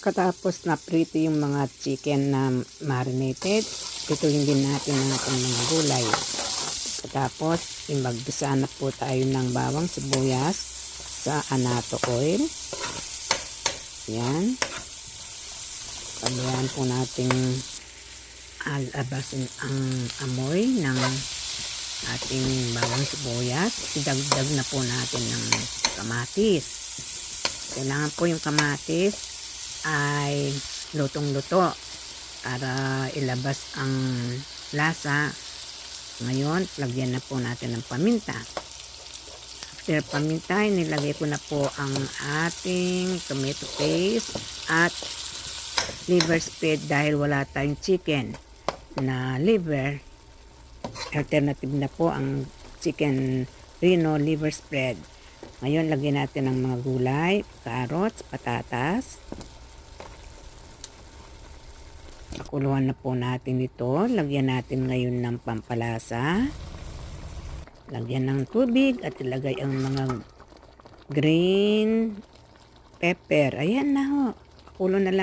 Pagkatapos na prito yung mga chicken na marinated, pituin din natin ang ating mga gulay. Pagkatapos, imaggisa na po tayo ng bawang sibuyas sa anato oil. Yan. Pabayaan po natin alabasin ang amoy ng ating bawang sibuyas. Idagdag na po natin ng kamatis. Kailangan po yung kamatis ay lutong-luto para ilabas ang lasa. Ngayon, lagyan na po natin ng paminta. After paminta, nilagay ko na po ang ating tomato paste at liver spread dahil wala tayong chicken na liver. Alternative na po ang chicken Reno liver spread. Ngayon, lagyan natin ng mga gulay, carrots, patatas. Pakuluan na po natin ito. Lagyan natin ngayon ng pampalasa. Lagyan ng tubig at ilagay ang mga green pepper. Ayan na ho. Pakulo na lang.